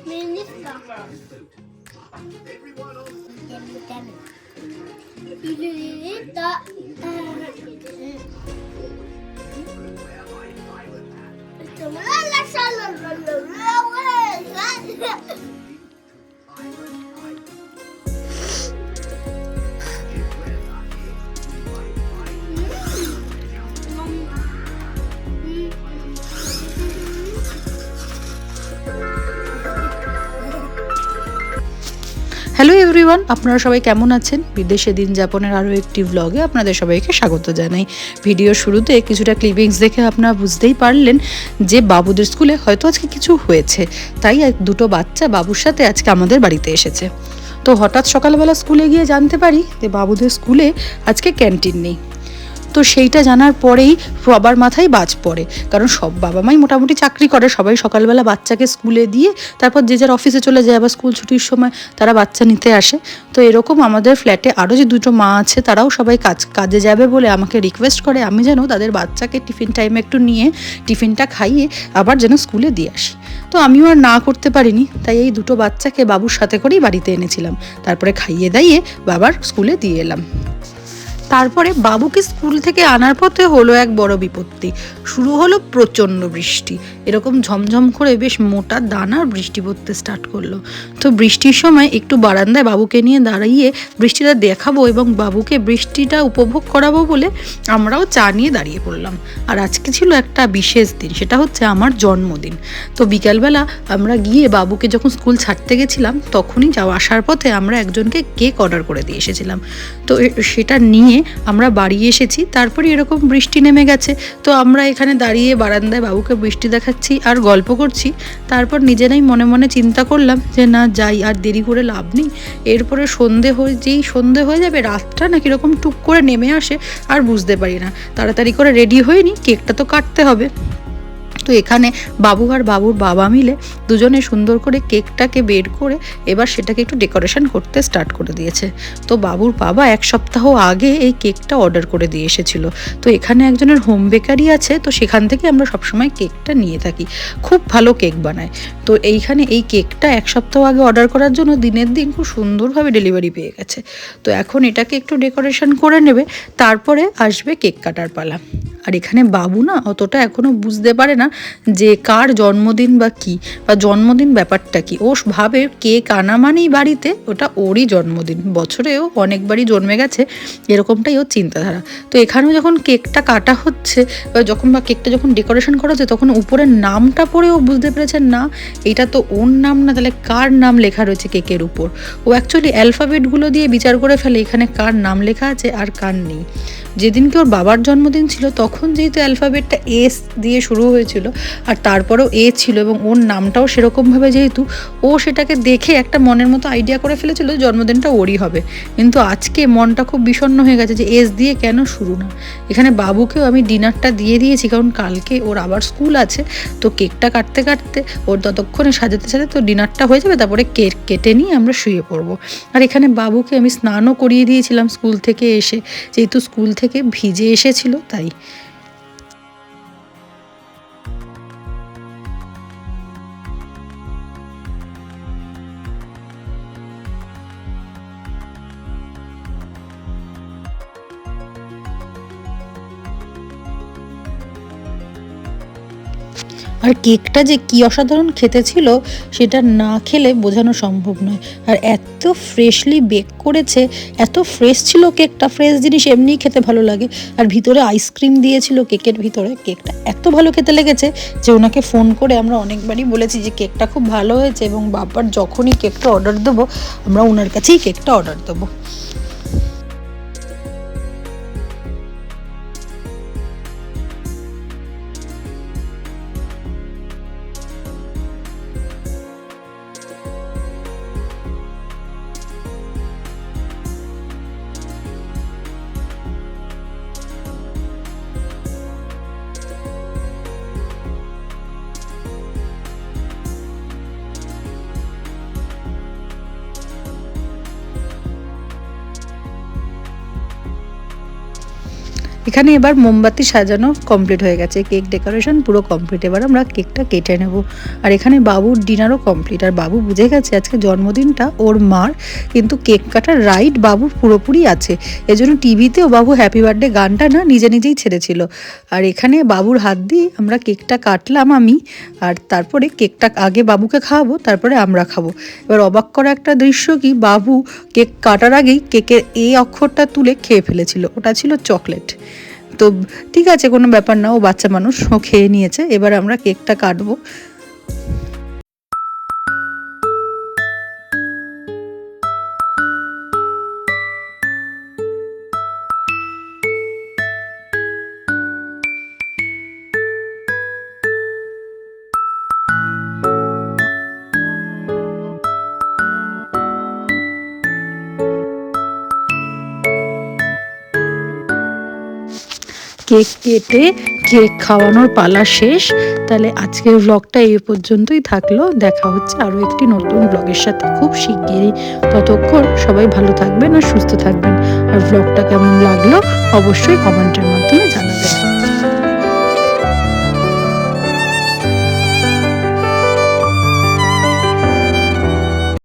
Minister. Hello everyone, আপনারা সবাই কেমন আছেন? বিদেশে দিন যাপনের আরও একটি ব্লগে আপনাদের সবাইকে স্বাগত জানাই। ভিডিওর শুরুতে কিছুটা ক্লিপিংস দেখে আপনারা বুঝতেই পারলেন যে বাবুদের স্কুলে হয়তো আজকে কিছু হয়েছে, তাই দুটো বাচ্চা বাবুর সাথে আজকে আমাদের বাড়িতে এসেছে। তো হঠাৎ সকালবেলা স্কুলে গিয়ে জানতে পারি যে বাবুদের স্কুলে আজকে ক্যান্টিন নেই। তো সেইটা জানার পরেই সবার মাথায় বাজ পড়ে, কারণ সব বাবা মাই মোটামুটি চাকরি করে, সবাই সকালবেলা বাচ্চাকে স্কুলে দিয়ে তারপর যে যার অফিসে চলে যায়, আবার স্কুল ছুটির সময় তারা বাচ্চা নিতে আসে। তো এরকম আমাদের ফ্ল্যাটে আরও যে দুটো মা আছে তারাও সবাই কাজে যাবে বলে আমাকে রিকোয়েস্ট করে আমি যেন তাদের বাচ্চাকে টিফিন টাইমে একটু নিয়ে টিফিনটা খাইয়ে আবার যেন স্কুলে দিয়ে আসি। তো আমিও আর না করতে পারিনি, তাই এই দুটো বাচ্চাকে বাবুর সাথে করেই বাড়িতে এনেছিলাম, তারপরে খাইয়ে দাইয়ে বাবার স্কুলে দিয়ে এলাম। তারপরে বাবুকে স্কুল থেকে আনার পথে হলো এক বড় বিপত্তি। শুরু হলো প্রচণ্ড বৃষ্টি, এরকম ঝমঝম করে বেশ মোটা দানার বৃষ্টি পড়তে স্টার্ট করলো। তো বৃষ্টির সময় একটু বারান্দায় বাবুকে নিয়ে দাঁড়িয়ে বৃষ্টিটা দেখাবো এবং বাবুকে বৃষ্টিটা উপভোগ করাবো বলে আমরাও চা নিয়ে দাঁড়িয়ে পড়লাম। আর আজকে ছিল একটা বিশেষ দিন, সেটা হচ্ছে আমার জন্মদিন। তো বিকালবেলা আমরা গিয়ে বাবুকে যখন স্কুল ছাড়তে গেছিলাম তখনই আসার পথে আমরা একজনকে কেক অর্ডার করে দিয়ে এসেছিলাম। তো সেটা নিয়ে আমরা বাড়ি এসেছি, তারপরে এরকম বৃষ্টি নেমে গেছে। তো আমরা এখানে দাঁড়িয়ে বারান্দায় বাবুকে বৃষ্টি দেখাচ্ছি আর গল্প করছি। তারপর নিজেরাই মনে মনে চিন্তা করলাম যে না যাই, আর দেরি করে লাভ নেই। এরপরে যেই সন্ধে হয়ে যাবে, রাতটা না কীরকম টুক করে নেমে আসে আর বুঝতে পারি না। তাড়াতাড়ি করে রেডি হয়ে নিই, কেকটা তো কাটতে হবে। তো এখানে বাবু আর বাবুর বাবা মিলে দুজনে সুন্দর করে কেকটাকে বের করে এবার সেটাকে একটু ডেকোরেশন করতে স্টার্ট করে দিয়েছে। তো বাবুর বাবা এক সপ্তাহ আগে এই কেকটা অর্ডার করে দিয়ে এসেছিলো। তো এখানে একজনের হোম বেকারি আছে, তো সেখান থেকে আমরা সবসময় কেকটা নিয়ে থাকি। খুব ভালো কেক বানায়। তো এইখানে এই কেকটা এক সপ্তাহ আগে অর্ডার করার জন্য দিনের দিন খুব সুন্দরভাবে ডেলিভারি পেয়ে গেছে। তো এখন এটাকে একটু ডেকোরেশন করে নেবে, তারপরে আসবে কেক কাটার পালা। আর এখানে বাবু না অতটা এখনও বুঝতে পারে না যে কার জন্মদিন বা কী, বা জন্মদিন ব্যাপারটা কি। ও ভাবে কেক আনা মানেই বাড়িতে ওটা ওরই জন্মদিন, বছরেও অনেকবারই জন্মে গেছে, এরকমটাই ওর চিন্তাধারা। তো এখানেও যখন কেকটা কাটা হচ্ছে বা কেকটা যখন ডেকোরেশন করা হচ্ছে, তখন উপরের নামটা পড়ে ও বুঝতে পেরেছে না এটা তো ওর নাম না, তাহলে কার নাম লেখা রয়েছে কেকের উপর। ও অ্যাকচুয়ালি অ্যালফাবেটগুলো দিয়ে বিচার করে ফেলে এখানে কার নাম লেখা আছে আর কার নেই। যেদিনকে ওর বাবার জন্মদিন ছিল তখন যেহেতু অ্যালফাবেটটা এস দিয়ে শুরু হয়েছিল আর তারপরেও এ ছিল এবং ওর নামটাও সেরকমভাবে, যেহেতু ও সেটাকে দেখে একটা মনের মতো আইডিয়া করে ফেলেছিল জন্মদিনটা ওরই হবে। কিন্তু আজকে মনটা খুব বিষণ্ণ হয়ে গেছে যে এস দিয়ে কেন শুরু না। এখানে বাবুকেও আমি ডিনারটা দিয়ে দিয়েছি, কারণ কালকে ওর আবার স্কুল আছে। তো কেকটা কাটতে কাটতে ওর ততক্ষণে সাজাতে সাজাতে তো ডিনারটা হয়ে যাবে, তারপরে কেক কেটে নিয়ে আমরা শুয়ে পড়বো। আর এখানে বাবুকে আমি স্নানও করিয়ে দিয়েছিলাম স্কুল থেকে এসে, যেহেতু স্কুল থেকে ভিজে এসেছিল তাই। আর কেকটা যে কি অসাধারণ খেতে ছিল সেটা না খেলে বোঝানো সম্ভব নয়। আর এত ফ্রেশলি বেক করেছে, এত ফ্রেশ ছিল কেকটা। ফ্রেশ জিনিস এমনিই খেতে ভালো লাগে। আর ভিতরে আইসক্রিম দিয়েছিল কেকের ভিতরে। কেকটা এত ভালো খেতে লেগেছে যে ওনাকে ফোন করে আমরা অনেকবারই বলেছি যে কেকটা খুব ভালো হয়েছে, এবং বাবার যখনই কেকটা অর্ডার দেবো আমরা ওনার কাছেই কেকটা অর্ডার দেবো। এখানে এবার মোমবাতি সাজানো কমপ্লিট হয়ে গেছে, কেক ডেকোরেশন পুরো কমপ্লিট। এবার আমরা কেকটা কেটে নেব। আর এখানে বাবুর ডিনারও কমপ্লিট। আর বাবু বুঝে গেছে আজকে জন্মদিনটা ওর মার, কিন্তু কেক কাটার রাইট বাবুর পুরোপুরি আছে। এজন্য টিভিতেও বাবু হ্যাপি বার্থডে গানটা না নিজে নিজেই ছেড়েছিল। আর এখানে বাবুর হাত দিয়ে আমরা কেকটা কাটলাম আমি, আর তারপরে কেকটা আগে বাবুকে খাওয়াবো, তারপরে আমরা খাবো। এবার অবাক করা একটা দৃশ্য কি, বাবু কেক কাটার আগেই কেকের এই অক্ষরটা তুলে খেয়ে ফেলেছিল, ওটা ছিল চকলেট। তো ঠিক আছে, কোনো ব্যাপার না, ও বাচ্চা মানুষ, ও খেয়ে নিয়েছে। এবার আমরা কেকটা কাটবো। কেক কেটে কেক খাওয়ানোর পালা শেষ। তাহলে আজকের ব্লগটা এই পর্যন্তই থাকলো। দেখা হচ্ছে আরও একটি নতুন ব্লগের সাথে খুব শিগগিরই। ততক্ষণ সবাই ভালো থাকবেন আর সুস্থ থাকবেন। আর ব্লগটা কেমন লাগলো অবশ্যই কমেন্টের মাধ্যমে